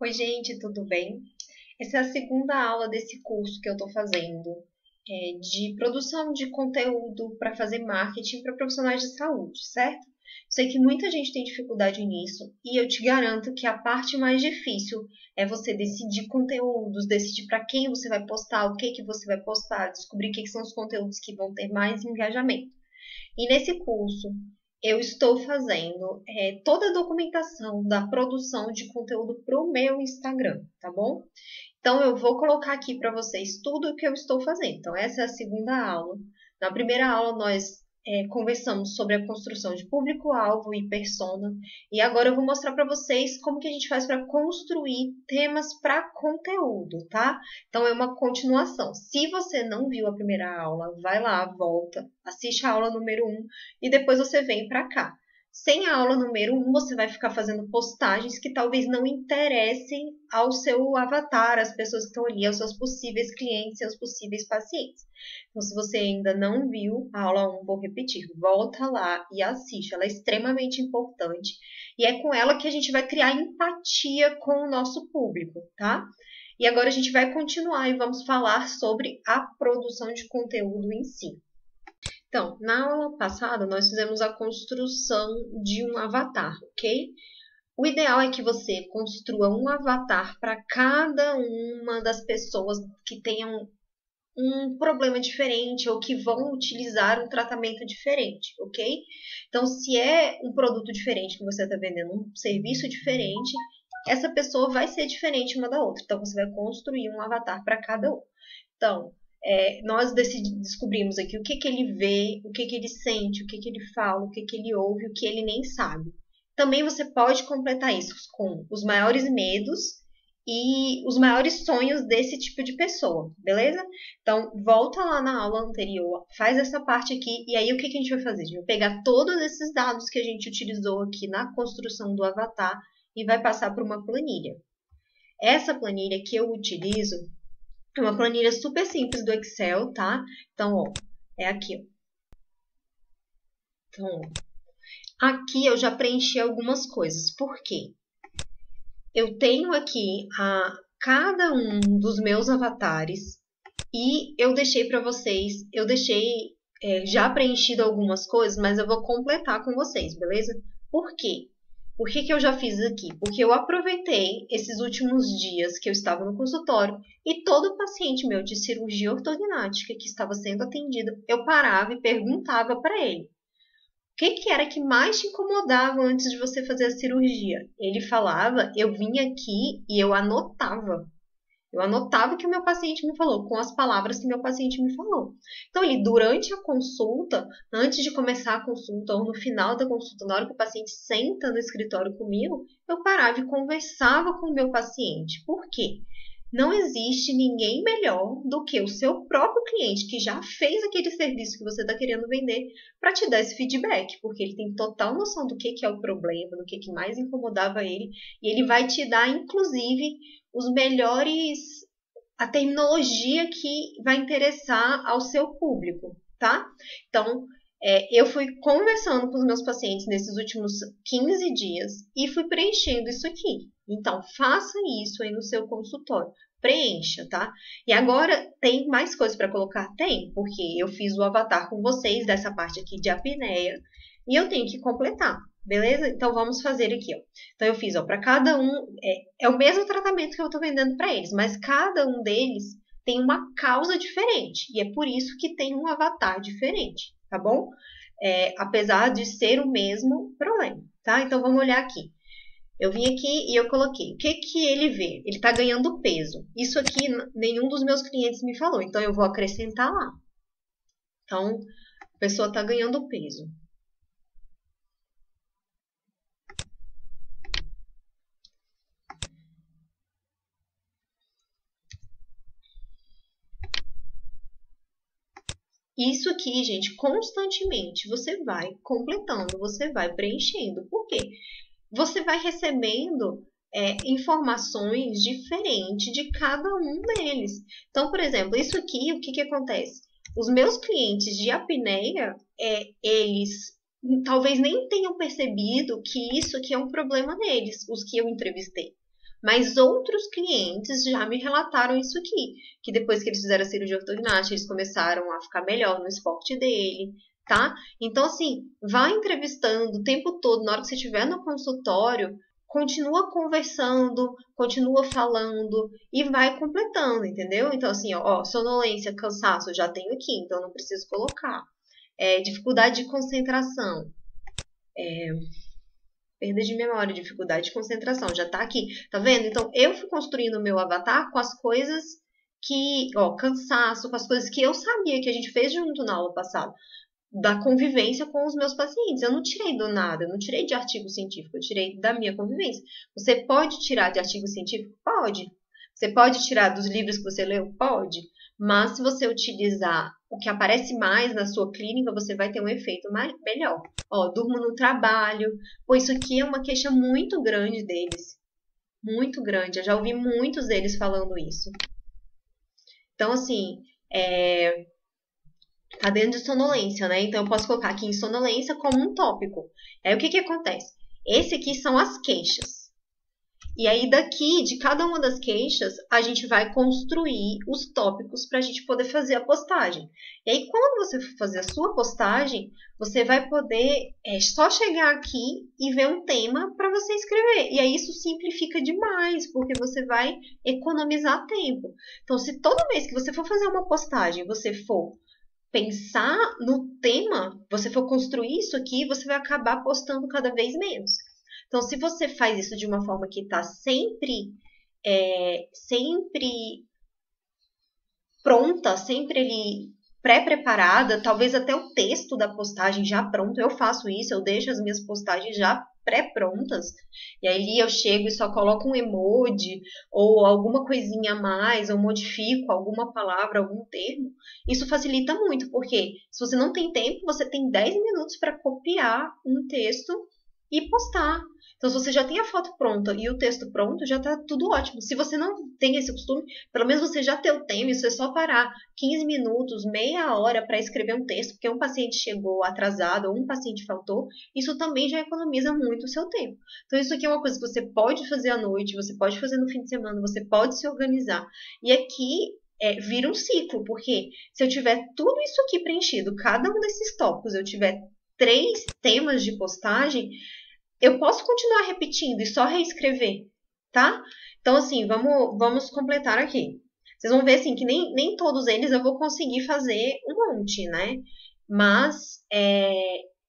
Oi, gente, tudo bem? Essa é a segunda aula desse curso que eu estou fazendo, de produção de conteúdo para fazer marketing para profissionais de saúde, certo? Sei que muita gente tem dificuldade nisso e eu te garanto que a parte mais difícil é você decidir conteúdos, decidir para quem você vai postar, o que que você vai postar, descobrir o que que são os conteúdos que vão ter mais engajamento. E nesse curso, eu estou fazendo toda a documentação da produção de conteúdo para o meu Instagram, tá bom? Então, eu vou colocar aqui para vocês tudo o que eu estou fazendo. Então, essa é a segunda aula. Na primeira aula, nós conversamos sobre a construção de público-alvo e persona. E agora eu vou mostrar para vocês como que a gente faz para construir temas para conteúdo, tá? Então, é uma continuação. Se você não viu a primeira aula, vai lá, volta, assiste a aula número 1 e depois você vem para cá. Sem a aula número 1, você vai ficar fazendo postagens que talvez não interessem ao seu avatar, às pessoas que estão ali, aos seus possíveis clientes e aos possíveis pacientes. Então, se você ainda não viu a aula 1, vou repetir, volta lá e assiste. Ela é extremamente importante e é com ela que a gente vai criar empatia com o nosso público, tá? E agora a gente vai continuar e vamos falar sobre a produção de conteúdo em si. Então, na aula passada, nós fizemos a construção de um avatar, ok? O ideal é que você construa um avatar para cada uma das pessoas que tenham um problema diferente ou que vão utilizar um tratamento diferente, ok? Então, se é um produto diferente que você está vendendo, um serviço diferente, essa pessoa vai ser diferente uma da outra. Então, você vai construir um avatar para cada um. Então, nós descobrimos aqui o que que ele vê, o que que ele sente, o que que ele fala, o que que ele ouve, o que ele nem sabe. Também você pode completar isso com os maiores medos e os maiores sonhos desse tipo de pessoa, beleza? Então, volta lá na aula anterior, faz essa parte aqui, e aí o que que a gente vai fazer? A gente vai pegar todos esses dados que a gente utilizou aqui na construção do avatar e vai passar para uma planilha. Essa planilha que eu utilizo é uma planilha super simples do Excel, tá? Então, ó, é aqui, ó. Então, ó, aqui eu já preenchi algumas coisas. Por quê? Eu tenho aqui cada um dos meus avatares e eu deixei para vocês, eu deixei já preenchido algumas coisas, mas eu vou completar com vocês, beleza? Por quê? Por que que eu já fiz aqui? Porque eu aproveitei esses últimos dias que eu estava no consultório e todo paciente meu de cirurgia ortognática que estava sendo atendido, eu parava e perguntava para ele: o que que era que mais te incomodava antes de você fazer a cirurgia? Ele falava, eu vinha aqui e eu anotava. Eu anotava o que o meu paciente me falou, com as palavras que meu paciente me falou. Então, durante a consulta, antes de começar a consulta, ou no final da consulta, na hora que o paciente senta no escritório comigo, eu parava e conversava com o meu paciente. Por quê? Não existe ninguém melhor do que o seu próprio cliente que já fez aquele serviço que você está querendo vender para te dar esse feedback, porque ele tem total noção do que é o problema, do que mais incomodava ele, e ele vai te dar, inclusive, os melhores, a terminologia que vai interessar ao seu público, tá? Então, eu fui conversando com os meus pacientes nesses últimos 15 dias e fui preenchendo isso aqui. Então, faça isso aí no seu consultório. Preencha, tá? E agora, tem mais coisas para colocar? Tem, porque eu fiz o avatar com vocês dessa parte aqui de apneia e eu tenho que completar, beleza? Então, vamos fazer aqui, ó. Então, eu fiz, ó, para cada um, é o mesmo tratamento que eu estou vendendo para eles, mas cada um deles tem uma causa diferente e é por isso que tem um avatar diferente, tá bom? Apesar de ser o mesmo problema, tá? Então, vamos olhar aqui. Eu vim aqui e eu coloquei. O que que ele vê? Ele está ganhando peso. Isso aqui nenhum dos meus clientes me falou, então eu vou acrescentar lá. Então, a pessoa está ganhando peso. Isso aqui, gente, constantemente você vai completando, você vai preenchendo. Por quê? Você vai recebendo informações diferentes de cada um deles. Então, por exemplo, isso aqui, o que que acontece? Os meus clientes de apneia, eles talvez nem tenham percebido que isso aqui é um problema deles, os que eu entrevistei. Mas outros clientes já me relataram isso aqui, que depois que eles fizeram a cirurgia ortognática, eles começaram a ficar melhor no esporte dele, tá? Então, assim, vai entrevistando o tempo todo, na hora que você estiver no consultório, continua conversando, continua falando e vai completando, entendeu? Então, assim, ó, sonolência, cansaço, eu já tenho aqui, então não preciso colocar. Dificuldade de concentração, perda de memória, dificuldade de concentração, já tá aqui, tá vendo? Então, eu fui construindo o meu avatar com as coisas que, ó, cansaço, com as coisas que eu sabia que a gente fez junto na aula passada, da convivência com os meus pacientes. Eu não tirei do nada, eu não tirei de artigo científico, eu tirei da minha convivência. Você pode tirar de artigo científico? Pode. Você pode tirar dos livros que você leu? Pode. Mas se você utilizar o que aparece mais na sua clínica, você vai ter um efeito melhor. Ó, durmo no trabalho. Pô, isso aqui é uma queixa muito grande deles. Muito grande. Eu já ouvi muitos deles falando isso. Então, assim, tá dentro de sonolência, né? Então, eu posso colocar aqui em sonolência como um tópico. Aí, o que que acontece? Esse aqui são as queixas. E aí, daqui, de cada uma das queixas, a gente vai construir os tópicos para a gente poder fazer a postagem. E aí, quando você for fazer a sua postagem, você vai poder só chegar aqui e ver um tema para você escrever. E aí, isso simplifica demais, porque você vai economizar tempo. Então, se toda vez que você for fazer uma postagem, você for pensar no tema, você for construir isso aqui, você vai acabar postando cada vez menos. Então, se você faz isso de uma forma que está sempre pronta, sempre ali pré-preparada, talvez até o texto da postagem já pronto, eu faço isso, eu deixo as minhas postagens já pré-prontas, e aí eu chego e só coloco um emoji, ou alguma coisinha a mais, ou modifico alguma palavra, algum termo. Isso facilita muito, porque se você não tem tempo, você tem 10 minutos para copiar um texto e postar. Então, se você já tem a foto pronta e o texto pronto, já está tudo ótimo. Se você não tem esse costume, pelo menos você já tem o tema e você é só parar 15 minutos, meia hora para escrever um texto, porque um paciente chegou atrasado ou um paciente faltou, isso também já economiza muito o seu tempo. Então, isso aqui é uma coisa que você pode fazer à noite, você pode fazer no fim de semana, você pode se organizar. E aqui vira um ciclo, porque se eu tiver tudo isso aqui preenchido, cada um desses tópicos, eu tiver 3 temas de postagem, eu posso continuar repetindo e só reescrever, tá? Então, assim, vamos completar aqui. Vocês vão ver, assim, que nem todos eles eu vou conseguir fazer um monte, né? Mas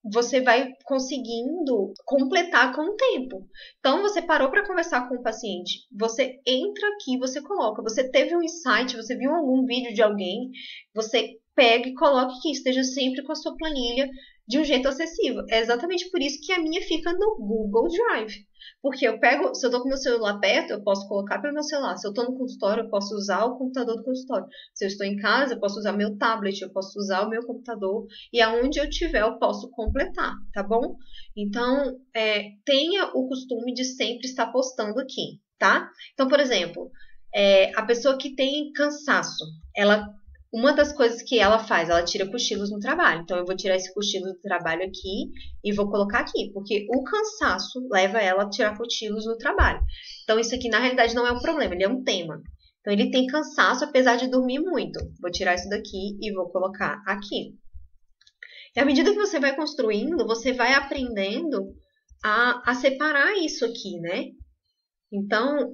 você vai conseguindo completar com o tempo. Então, você parou para conversar com o paciente, você entra aqui, você coloca. Você teve um insight, você viu algum vídeo de alguém, você pega e coloca aqui, esteja sempre com a sua planilha de um jeito acessível. É exatamente por isso que a minha fica no Google Drive. Porque eu pego, se eu tô com meu celular perto, eu posso colocar pelo meu celular. Se eu tô no consultório, eu posso usar o computador do consultório. Se eu estou em casa, eu posso usar meu tablet, eu posso usar o meu computador. E aonde eu tiver, eu posso completar, tá bom? Então, tenha o costume de sempre estar postando aqui, tá? Então, por exemplo, a pessoa que tem cansaço, uma das coisas que ela faz, ela tira cochilos no trabalho. Então, eu vou tirar esse cochilo do trabalho aqui e vou colocar aqui, porque o cansaço leva ela a tirar cochilos no trabalho. Então, isso aqui, na realidade, não é um problema, ele é um tema. Então, ele tem cansaço, apesar de dormir muito. Vou tirar isso daqui e vou colocar aqui. E à medida que você vai construindo, você vai aprendendo a separar isso aqui, né? Então,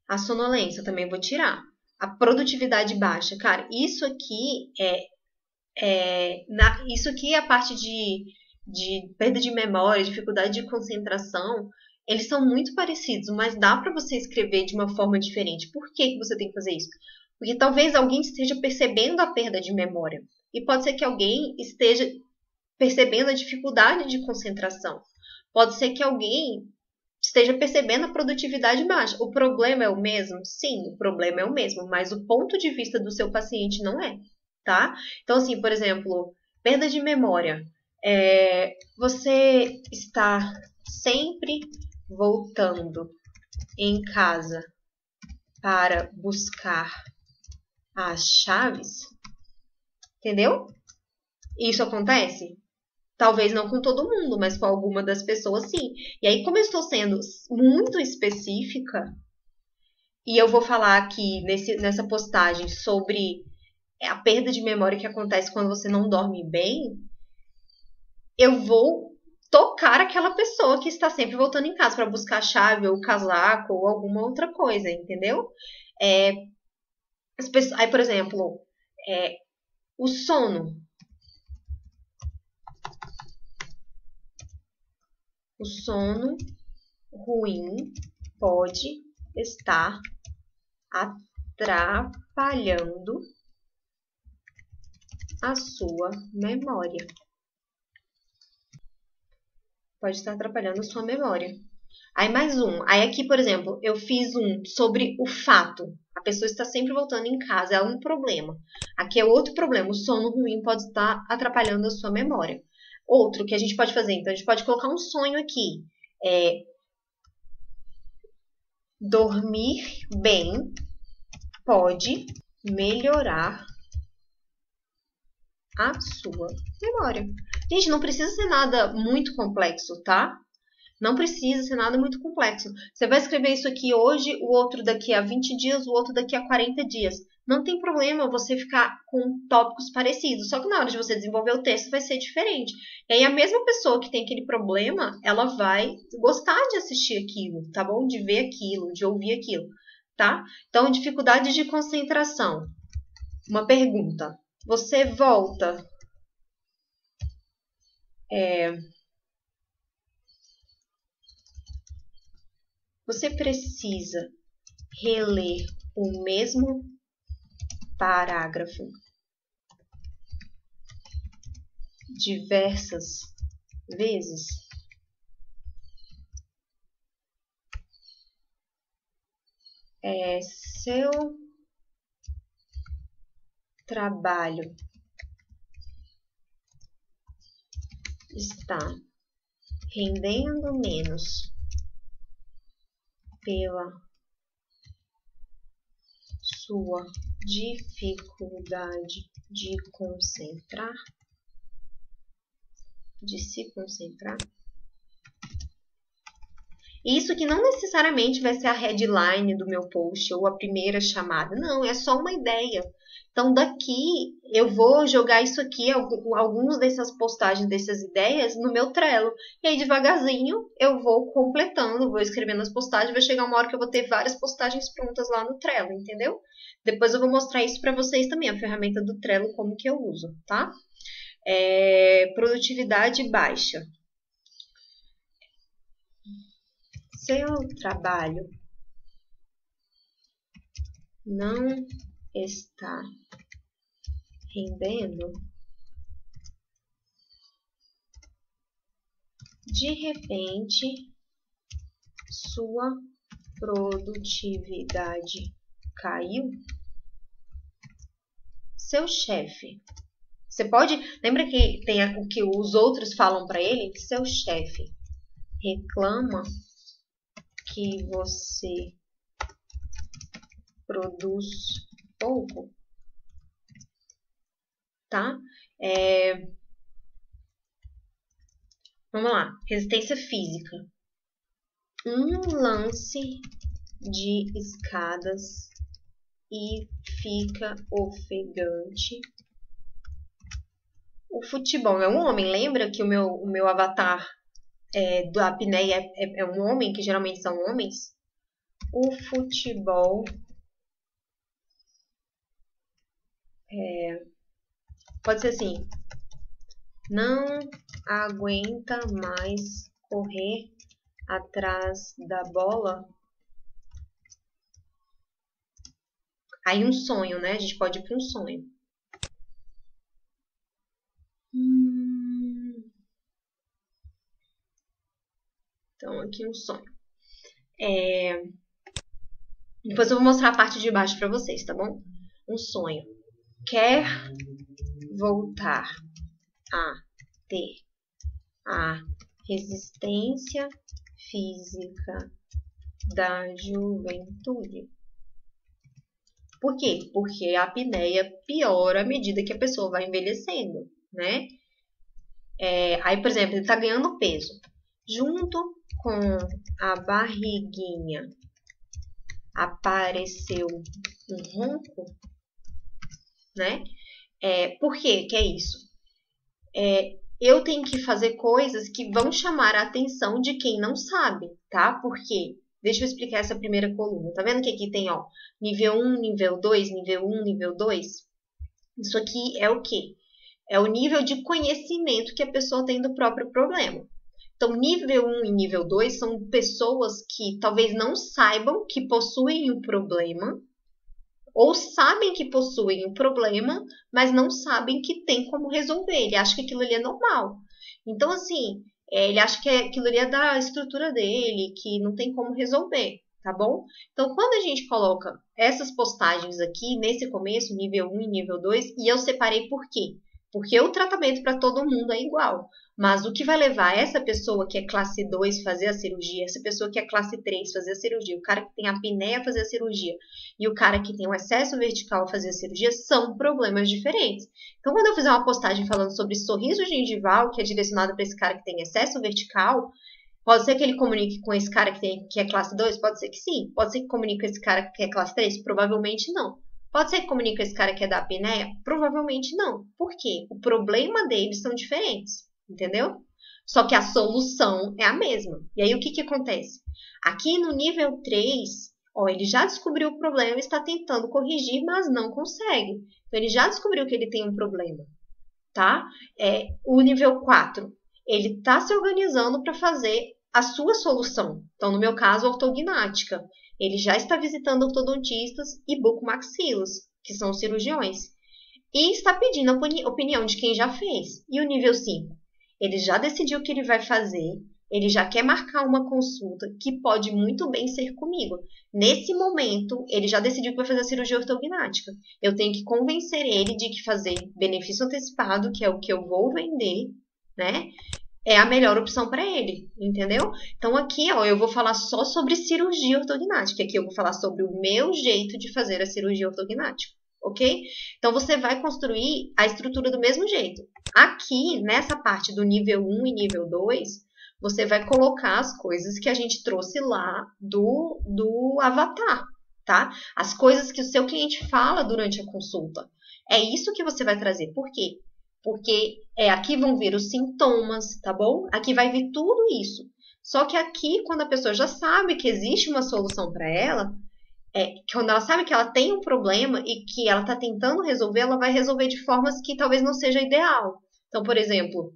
a sonolência eu também vou tirar. A produtividade baixa. Cara, isso aqui isso aqui é a parte de perda de memória, dificuldade de concentração. Eles são muito parecidos, mas dá para você escrever de uma forma diferente. Por que você tem que fazer isso? Porque talvez alguém esteja percebendo a perda de memória. E pode ser que alguém esteja percebendo a dificuldade de concentração. Pode ser que alguém esteja percebendo a produtividade baixa. O problema é o mesmo? Sim, o problema é o mesmo, mas o ponto de vista do seu paciente não é, tá? Então, assim, por exemplo, perda de memória. Você está sempre voltando em casa para buscar as chaves, entendeu? Isso acontece? Talvez não com todo mundo, mas com alguma das pessoas sim. E aí, como eu estou sendo muito específica, e eu vou falar aqui nessa postagem sobre a perda de memória que acontece quando você não dorme bem, eu vou tocar aquela pessoa que está sempre voltando em casa para buscar a chave ou o casaco ou alguma outra coisa, entendeu? É, aí, por exemplo, o sono. O sono ruim pode estar atrapalhando a sua memória. Pode estar atrapalhando a sua memória. Aí mais um. Aí aqui, por exemplo, eu fiz um sobre o fato. A pessoa está sempre voltando em casa, é um problema. Aqui é outro problema. O sono ruim pode estar atrapalhando a sua memória. Outro que a gente pode fazer, então a gente pode colocar um sonho aqui. Dormir bem pode melhorar a sua memória. Gente, não precisa ser nada muito complexo, tá? Não precisa ser nada muito complexo. Você vai escrever isso aqui hoje, o outro daqui a 20 dias, o outro daqui a 40 dias. Não tem problema você ficar com tópicos parecidos. Só que na hora de você desenvolver o texto vai ser diferente. E aí a mesma pessoa que tem aquele problema, ela vai gostar de assistir aquilo, tá bom? De ver aquilo, de ouvir aquilo, tá? Então, dificuldade de concentração. Uma pergunta. Você volta... Você precisa reler o mesmo parágrafo diversas vezes? Seu trabalho está rendendo menos pela sua dificuldade de se concentrar. Isso que não necessariamente vai ser a headline do meu post ou a primeira chamada. Não, é só uma ideia. Então, daqui, eu vou jogar isso aqui, algumas dessas postagens, dessas ideias, no meu Trello. E aí, devagarzinho, eu vou completando, vou escrevendo as postagens. Vai chegar uma hora que eu vou ter várias postagens prontas lá no Trello, entendeu? Depois eu vou mostrar isso para vocês também, a ferramenta do Trello, como que eu uso, tá? Produtividade baixa. Seu trabalho não está rendendo, de repente, sua produtividade caiu? Seu chefe. Você pode... Lembra que tem o que os outros falam para ele? Que seu chefe reclama que você produz pouco, tá? Vamos lá. Resistência física. Um lance de escadas e fica ofegante. O futebol é um homem. Lembra que o meu avatar do apneia é um homem, que geralmente são homens? O futebol pode ser assim: não aguenta mais correr atrás da bola. Aí um sonho, né? A gente pode ir para um sonho. Então, aqui um sonho. Depois eu vou mostrar a parte de baixo para vocês, tá bom? Um sonho. Quer voltar a ter a resistência física da juventude. Por quê? Porque a apneia piora à medida que a pessoa vai envelhecendo, né? Aí, por exemplo, ele está ganhando peso. Junto com a barriguinha apareceu um ronco, né? Por quê que é isso? Eu tenho que fazer coisas que vão chamar a atenção de quem não sabe, tá? Por quê? Deixa eu explicar essa primeira coluna. Tá vendo que aqui tem, ó, nível 1, nível 2, nível 1, nível 2? Isso aqui é o quê? É o nível de conhecimento que a pessoa tem do próprio problema. Então, nível 1 e nível 2 são pessoas que talvez não saibam que possuem um problema, ou sabem que possuem um problema, mas não sabem que tem como resolver. Ele acha que aquilo ali é normal. Então, assim, ele acha que aquilo ali é da estrutura dele, que não tem como resolver, tá bom? Então, quando a gente coloca essas postagens aqui, nesse começo, nível 1 e nível 2, e eu separei por quê? Porque o tratamento para todo mundo é igual. Mas o que vai levar essa pessoa que é classe 2 fazer a cirurgia, essa pessoa que é classe 3 fazer a cirurgia, o cara que tem apneia fazer a cirurgia e o cara que tem um excesso vertical fazer a cirurgia são problemas diferentes. Então, quando eu fizer uma postagem falando sobre sorriso gengival, que é direcionado para esse cara que tem excesso vertical, pode ser que ele comunique com esse cara que é classe 2? Pode ser que sim. Pode ser que comunique com esse cara que é classe 3? Provavelmente não. Pode ser que comunique com esse cara que é da apneia? Provavelmente não. Por quê? O problema deles são diferentes. Entendeu? Só que a solução é a mesma. E aí, o que acontece? Aqui no nível 3, ó, ele já descobriu o problema e está tentando corrigir, mas não consegue. Então, ele já descobriu que ele tem um problema, tá? O nível 4, ele está se organizando para fazer a sua solução. Então, no meu caso, ortognática. Ele já está visitando ortodontistas e bucomaxilos, que são cirurgiões. E está pedindo a opinião de quem já fez. E o nível 5? Ele já decidiu o que ele vai fazer, ele já quer marcar uma consulta que pode muito bem ser comigo. Nesse momento, ele já decidiu que vai fazer a cirurgia ortognática. Eu tenho que convencer ele de que fazer benefício antecipado, que é o que eu vou vender, né? É a melhor opção para ele, entendeu? Então aqui, ó, eu vou falar só sobre cirurgia ortognática. Aqui eu vou falar sobre o meu jeito de fazer a cirurgia ortognática. Ok? Então, você vai construir a estrutura do mesmo jeito. Aqui, nessa parte do nível 1 e nível 2, você vai colocar as coisas que a gente trouxe lá do avatar, tá? As coisas que o seu cliente fala durante a consulta. É isso que você vai trazer. Por quê? Porque aqui vão vir os sintomas, tá bom? Aqui vai vir tudo isso. Só que aqui, quando a pessoa já sabe que existe uma solução para ela, quando ela sabe que ela tem um problema e que ela está tentando resolver, ela vai resolver de formas que talvez não seja ideal. Então, por exemplo,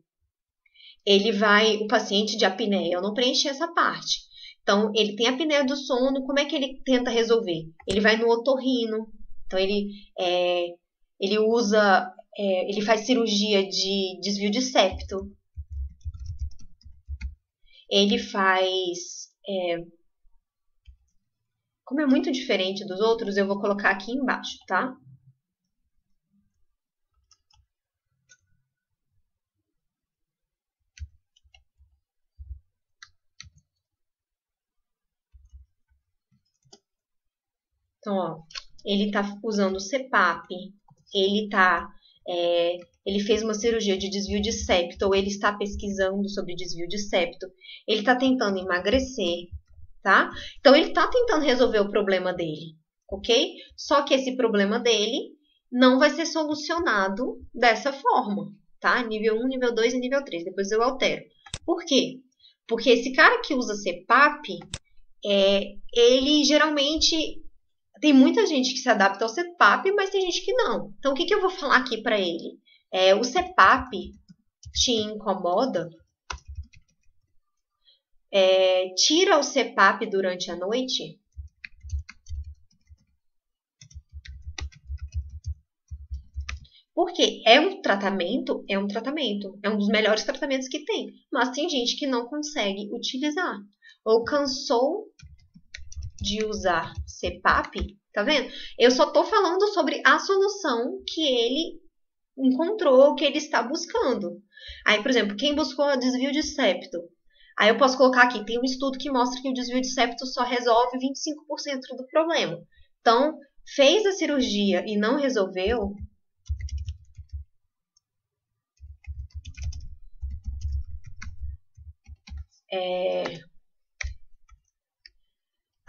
o paciente de apneia, eu não preenchi essa parte. Então, ele tem apneia do sono, como é que ele tenta resolver? Ele vai no otorrino, então ele usa, ele faz cirurgia de desvio de septo, ele faz... Como é muito diferente dos outros, eu vou colocar aqui embaixo, tá? Então, ó, ele tá usando o CPAP, ele fez uma cirurgia de desvio de septo, ou ele está pesquisando sobre desvio de septo, ele está tentando emagrecer, tá? Então, ele está tentando resolver o problema dele, ok? Só que esse problema dele não vai ser solucionado dessa forma, tá? Nível 1, nível 2 e nível 3. Depois eu altero. Por quê? Porque esse cara que usa CPAP, ele geralmente... Tem muita gente que se adapta ao CPAP, mas tem gente que não. Então, o que eu vou falar aqui para ele? O CPAP te incomoda? Tira o CPAP durante a noite? Porque é um tratamento. É um dos melhores tratamentos que tem. Mas tem gente que não consegue utilizar. Ou cansou de usar CPAP, tá vendo? Eu só tô falando sobre a solução que ele encontrou, que ele está buscando. Aí, por exemplo, quem buscou desvio de septo? Aí eu posso colocar aqui, tem um estudo que mostra que o desvio de septo só resolve 25% do problema. Então, fez a cirurgia e não resolveu,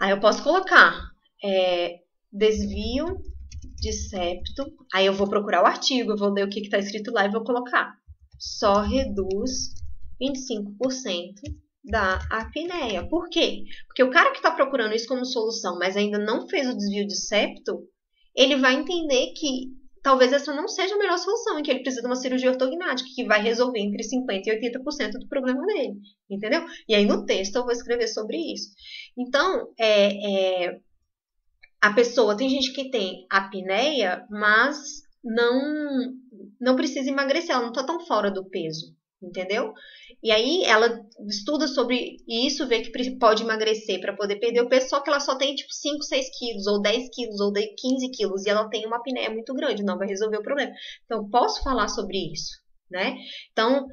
Aí eu posso colocar desvio de septo. Aí eu vou procurar o artigo, eu vou ler o que está escrito lá e vou colocar. Só reduz 25% da apneia. Por quê? Porque o cara que está procurando isso como solução, mas ainda não fez o desvio de septo, ele vai entender que talvez essa não seja a melhor solução e que ele precisa de uma cirurgia ortognática que vai resolver entre 50% e 80% do problema dele, entendeu? E aí no texto eu vou escrever sobre isso. Então, a pessoa, tem gente que tem apneia, mas não precisa emagrecer, ela não está tão fora do peso, entendeu? E aí ela estuda sobre isso, vê que pode emagrecer para poder perder o peso, só que ela só tem tipo 5, 6 quilos, ou 10 quilos, ou 15 quilos, e ela tem uma apneia muito grande, não vai resolver o problema. Então, posso falar sobre isso, né? Então,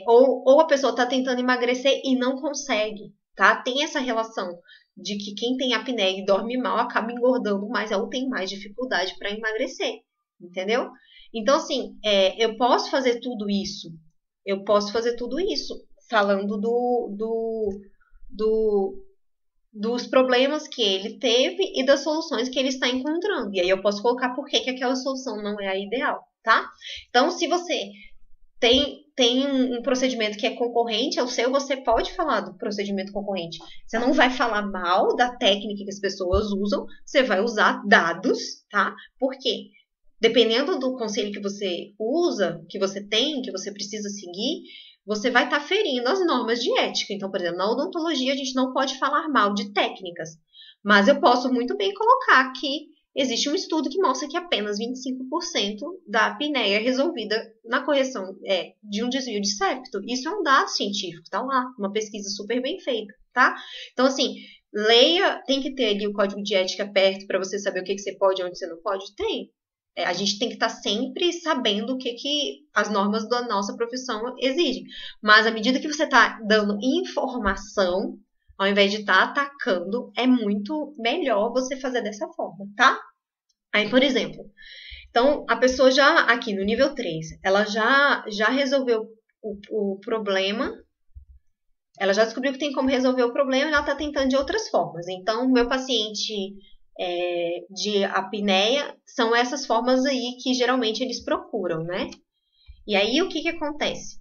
ou a pessoa está tentando emagrecer e não consegue, tá? Tem essa relação de que quem tem apneia e dorme mal acaba engordando mais ou tem mais dificuldade para emagrecer, entendeu? Então, assim, eu posso fazer tudo isso. Eu posso fazer tudo isso falando dos problemas que ele teve e das soluções que ele está encontrando. E aí eu posso colocar por que aquela solução não é a ideal, tá? Então, se você tem um procedimento que é concorrente ao seu, você pode falar do procedimento concorrente. Você não vai falar mal da técnica que as pessoas usam, você vai usar dados, tá? Por quê? Dependendo do conselho que você usa, que você tem, que você precisa seguir, você vai estar ferindo as normas de ética. Então, por exemplo, na odontologia a gente não pode falar mal de técnicas, mas eu posso muito bem colocar que existe um estudo que mostra que apenas 25% da apneia é resolvida na correção de um desvio de septo. Isso é um dado científico, tá lá, uma pesquisa super bem feita, tá? Então, assim, leia, tem que ter ali o código de ética perto para você saber o que você pode e onde você não pode? Tem. A gente tem que estar sempre sabendo o que as normas da nossa profissão exigem. Mas à medida que você está dando informação, ao invés de estar atacando, é muito melhor você fazer dessa forma, tá? Aí, por exemplo, então a pessoa já aqui no nível 3, ela já resolveu o problema, ela já descobriu que tem como resolver o problema e ela está tentando de outras formas. Então, o meu paciente de apneia são essas formas aí que geralmente eles procuram, né? E aí, o que acontece?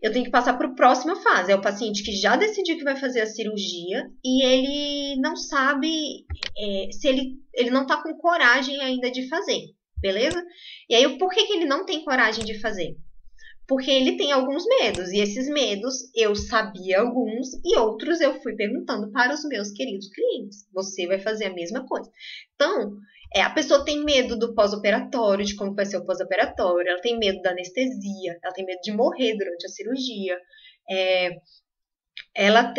Eu tenho que passar para a próxima fase. É o paciente que já decidiu que vai fazer a cirurgia e ele não sabe se ele não está com coragem ainda de fazer, beleza? E aí, por que ele não tem coragem de fazer? Porque ele tem alguns medos, e esses medos eu sabia alguns, e outros eu fui perguntando para os meus queridos clientes. Você vai fazer a mesma coisa. Então, a pessoa tem medo do pós-operatório, de como vai ser o pós-operatório, ela tem medo da anestesia, ela tem medo de morrer durante a cirurgia, ela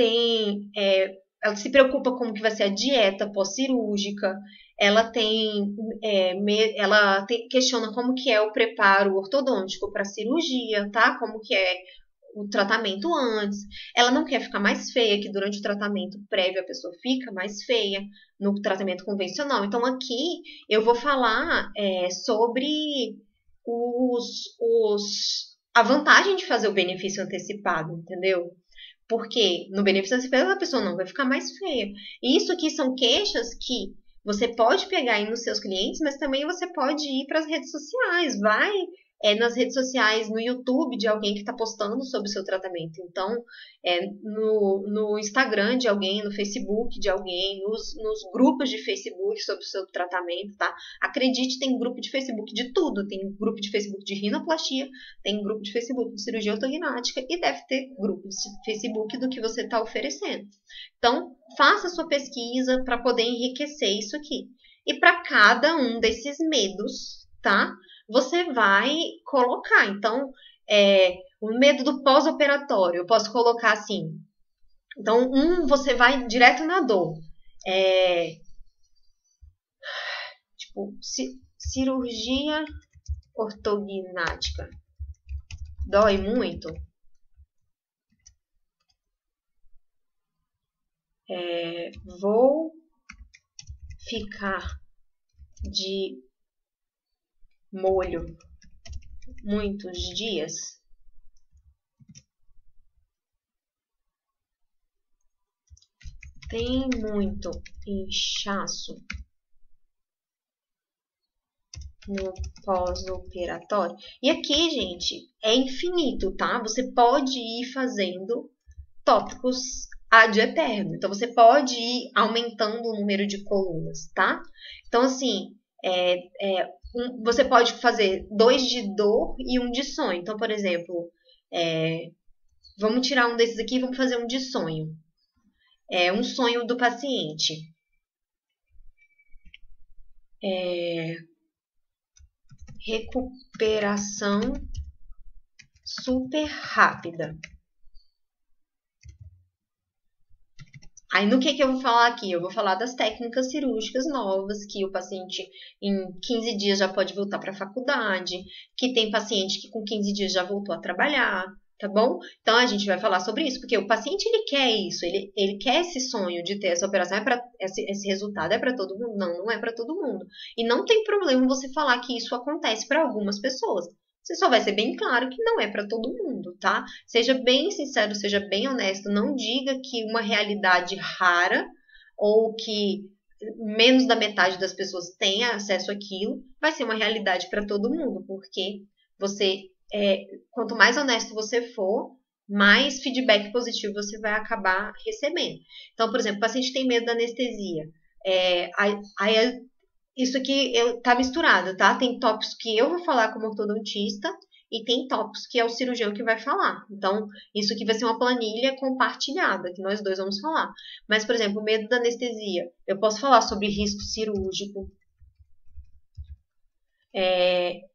se preocupa com como que vai ser a dieta pós-cirúrgica, ela questiona como que é o preparo ortodôntico para a cirurgia, tá? Como que é o tratamento antes. Ela não quer ficar mais feia, que durante o tratamento prévio a pessoa fica mais feia no tratamento convencional. Então aqui eu vou falar sobre a vantagem de fazer o benefício antecipado, entendeu? Porque no benefício antecipado a pessoa não vai ficar mais feia. E isso aqui são queixas que você pode pegar aí nos seus clientes, mas também você pode ir para as redes sociais. Vai nas redes sociais, no YouTube de alguém que está postando sobre o seu tratamento. Então, no Instagram de alguém, no Facebook de alguém, nos grupos de Facebook sobre o seu tratamento, tá? Acredite, tem grupo de Facebook de tudo. Tem grupo de Facebook de rinoplastia, tem grupo de Facebook de cirurgia ortognática e deve ter grupo de Facebook do que você está oferecendo. Então, faça a sua pesquisa para poder enriquecer isso aqui. E para cada um desses medos, tá? Você vai colocar. Então, o medo do pós-operatório, eu posso colocar assim. Então, você vai direto na dor. Tipo, cirurgia ortognática. Dói muito? Vou ficar de molho muitos dias? tem muito inchaço no pós-operatório. E aqui, gente, é infinito, tá? Você pode ir fazendo tópicos ad eterno. Então, você pode ir aumentando o número de colunas, tá? Então, assim, você pode fazer 2 de dor e 1 de sonho. Então, por exemplo, vamos tirar um desses aqui e vamos fazer um de sonho. Um sonho do paciente. Recuperação super rápida. Aí, no que eu vou falar aqui? Eu vou falar das técnicas cirúrgicas novas, que o paciente em 15 dias já pode voltar para a faculdade, que tem paciente que com 15 dias já voltou a trabalhar, tá bom? Então, a gente vai falar sobre isso, porque o paciente, ele quer isso, ele quer esse sonho de ter essa operação, esse resultado é para todo mundo? Não, não é para todo mundo. E não tem problema você falar que isso acontece para algumas pessoas. Você só vai ser bem claro que não é para todo mundo, tá? Seja bem sincero, seja bem honesto. Não diga que uma realidade rara ou que menos da metade das pessoas tenha acesso àquilo vai ser uma realidade para todo mundo, porque quanto mais honesto você for, mais feedback positivo você vai acabar recebendo. Então, por exemplo, o paciente tem medo da anestesia. Isso aqui tá misturado, tá? Tem tópicos que eu vou falar como ortodontista e tem tópicos que é o cirurgião que vai falar. Então, isso aqui vai ser uma planilha compartilhada, que nós dois vamos falar. Mas, por exemplo, medo da anestesia. Eu posso falar sobre risco cirúrgico.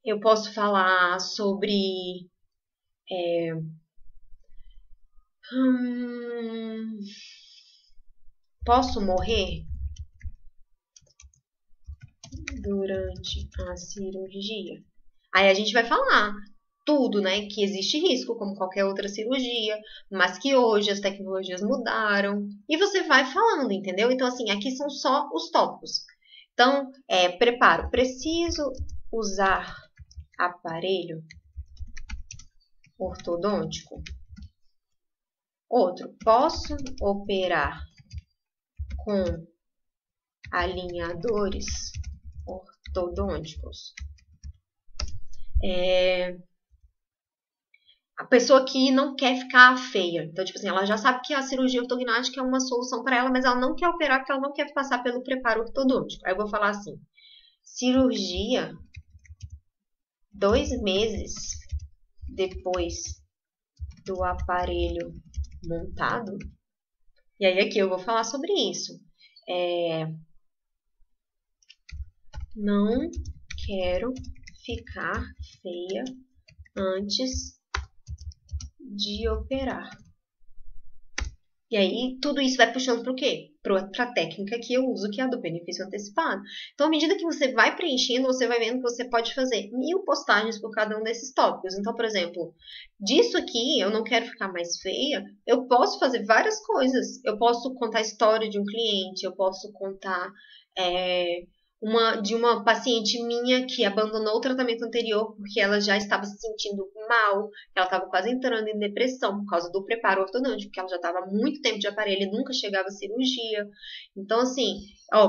Eu posso falar sobre... posso morrer durante a cirurgia? Aí a gente vai falar tudo, né? Que existe risco, como qualquer outra cirurgia, mas que hoje as tecnologias mudaram. E você vai falando, entendeu? Então, assim, aqui são só os tópicos. Então, preparo. Preciso usar aparelho ortodôntico? Outro. Posso operar com alinhadores ortodônticos? A pessoa que não quer ficar feia. Então, tipo assim, ela já sabe que a cirurgia ortognática é uma solução para ela, mas ela não quer operar porque ela não quer passar pelo preparo ortodôntico. Aí eu vou falar assim, cirurgia 2 meses depois do aparelho montado. E aí aqui eu vou falar sobre isso. Não quero ficar feia antes de operar. E aí, tudo isso vai puxando para o quê? Para a técnica que eu uso, que é a do benefício antecipado. Então, à medida que você vai preenchendo, você vai vendo que você pode fazer 1000 postagens por cada um desses tópicos. Então, por exemplo, disso aqui, eu não quero ficar mais feia, eu posso fazer várias coisas. Eu posso contar a história de um cliente, eu posso contar de uma paciente minha que abandonou o tratamento anterior porque ela já estava se sentindo mal, ela estava quase entrando em depressão por causa do preparo ortodôntico, porque ela já estava há muito tempo de aparelho e nunca chegava à cirurgia. Então, assim,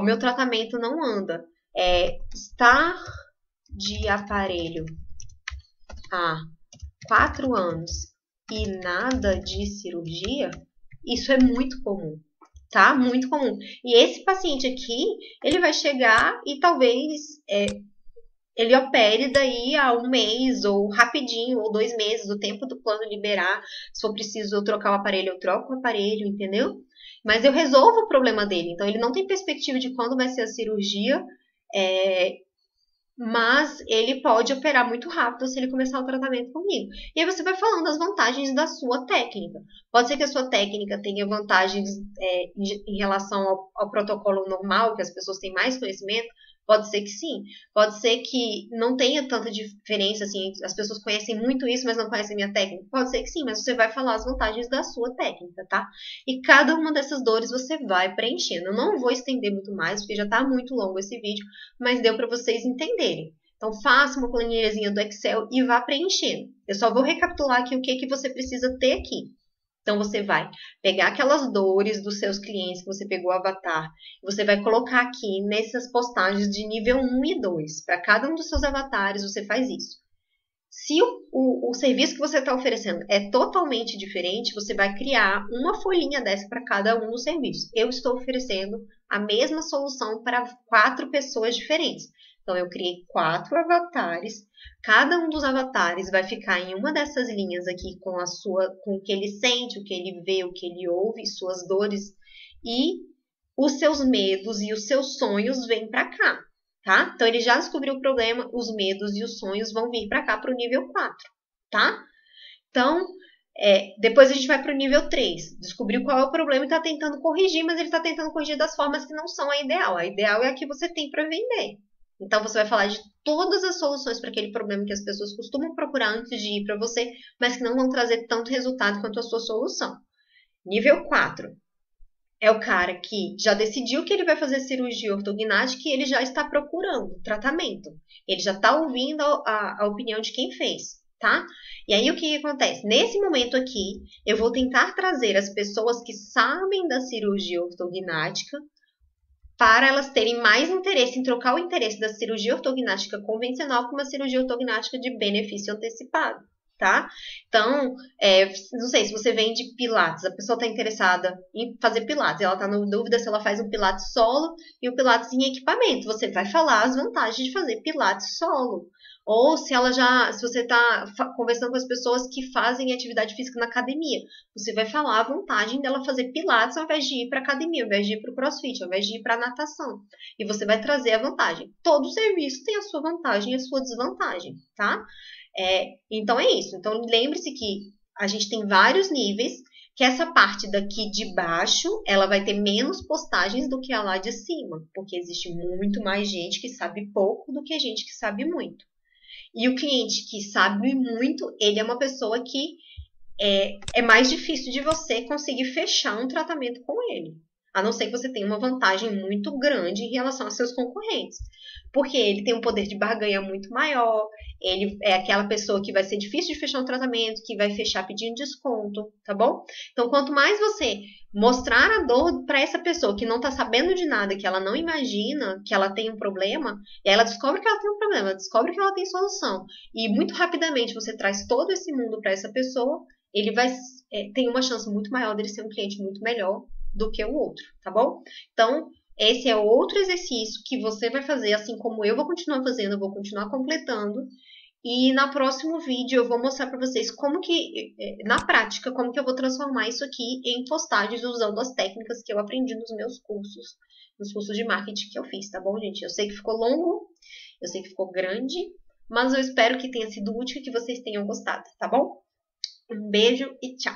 meu tratamento não anda. Estar de aparelho há 4 anos e nada de cirurgia, isso é muito comum. Tá? Muito comum. E esse paciente aqui, ele vai chegar e talvez ele opere daí a 1 mês, ou rapidinho, ou 2 meses, o tempo do plano liberar. Se for preciso eu trocar o aparelho, eu troco o aparelho, entendeu? Mas eu resolvo o problema dele. Então, ele não tem perspectiva de quando vai ser a cirurgia, mas ele pode operar muito rápido se ele começar o tratamento comigo. E aí você vai falando as vantagens da sua técnica. Pode ser que a sua técnica tenha vantagens em relação ao protocolo normal, que as pessoas têm mais conhecimento. Pode ser que sim. Pode ser que não tenha tanta diferença, assim, as pessoas conhecem muito isso, mas não conhecem a minha técnica. Pode ser que sim, mas você vai falar as vantagens da sua técnica, tá? E cada uma dessas dores você vai preenchendo. Eu não vou estender muito mais, porque já tá muito longo esse vídeo, mas deu para vocês entenderem. Então, faça uma planilhazinha do Excel e vá preenchendo. Eu só vou recapitular aqui o que você precisa ter aqui. Então, você vai pegar aquelas dores dos seus clientes que você pegou o avatar, você vai colocar aqui nessas postagens de nível 1 e 2. Para cada um dos seus avatares, você faz isso. Se o serviço que você está oferecendo é totalmente diferente, você vai criar uma folhinha dessa para cada um dos serviços. Eu estou oferecendo a mesma solução para 4 pessoas diferentes. Então, eu criei 4 avatares. Cada um dos avatares vai ficar em uma dessas linhas aqui com o que ele sente, o que ele vê, o que ele ouve, suas dores. E os seus medos e os seus sonhos vêm para cá. Tá? Então, ele já descobriu o problema, os medos e os sonhos vão vir para cá para o nível 4, tá? Então, depois a gente vai para o nível 3. Descobriu qual é o problema e está tentando corrigir, mas ele está tentando corrigir das formas que não são a ideal. A ideal é a que você tem para vender. Então, você vai falar de todas as soluções para aquele problema que as pessoas costumam procurar antes de ir para você, mas que não vão trazer tanto resultado quanto a sua solução. Nível 4. É o cara que já decidiu que ele vai fazer cirurgia ortognática e ele já está procurando tratamento. Ele já está ouvindo a opinião de quem fez, tá? E aí, o que acontece? Nesse momento aqui, eu vou tentar trazer as pessoas que sabem da cirurgia ortognática para elas terem mais interesse em trocar o interesse da cirurgia ortognática convencional com uma cirurgia ortognática de benefício antecipado. Tá? Então, não sei, se você vende pilates, a pessoa está interessada em fazer pilates, ela está na dúvida se ela faz um pilates solo e um pilates em equipamento. Você vai falar as vantagens de fazer pilates solo. Ou se você está conversando com as pessoas que fazem atividade física na academia, você vai falar a vantagem dela fazer pilates ao invés de ir para a academia, ao invés de ir para o crossfit, ao invés de ir para a natação. E você vai trazer a vantagem. Todo serviço tem a sua vantagem e a sua desvantagem, tá? Então é isso. Então lembre-se que a gente tem vários níveis, que essa parte daqui de baixo, ela vai ter menos postagens do que a lá de cima, porque existe muito mais gente que sabe pouco do que gente que sabe muito. E o cliente que sabe muito, ele é uma pessoa que é mais difícil de você conseguir fechar um tratamento com ele. A não ser que você tenha uma vantagem muito grande em relação aos seus concorrentes. Porque ele tem um poder de barganha muito maior, ele é aquela pessoa que vai ser difícil de fechar um tratamento, que vai fechar pedindo desconto, tá bom? Então, quanto mais você mostrar a dor para essa pessoa que não está sabendo de nada, que ela não imagina que ela tem um problema, e aí ela descobre que ela tem um problema, ela descobre que ela tem solução, e muito rapidamente você traz todo esse mundo para essa pessoa, ele vai tem uma chance muito maior dele ser um cliente muito melhor do que o outro, tá bom? Então, esse é outro exercício que você vai fazer, assim como eu vou continuar fazendo, eu vou continuar completando. E no próximo vídeo eu vou mostrar para vocês como que, na prática, como que eu vou transformar isso aqui em postagens usando as técnicas que eu aprendi nos meus cursos, nos cursos de marketing que eu fiz, tá bom, gente? Eu sei que ficou longo, eu sei que ficou grande, mas eu espero que tenha sido útil e que vocês tenham gostado, tá bom? Um beijo e tchau!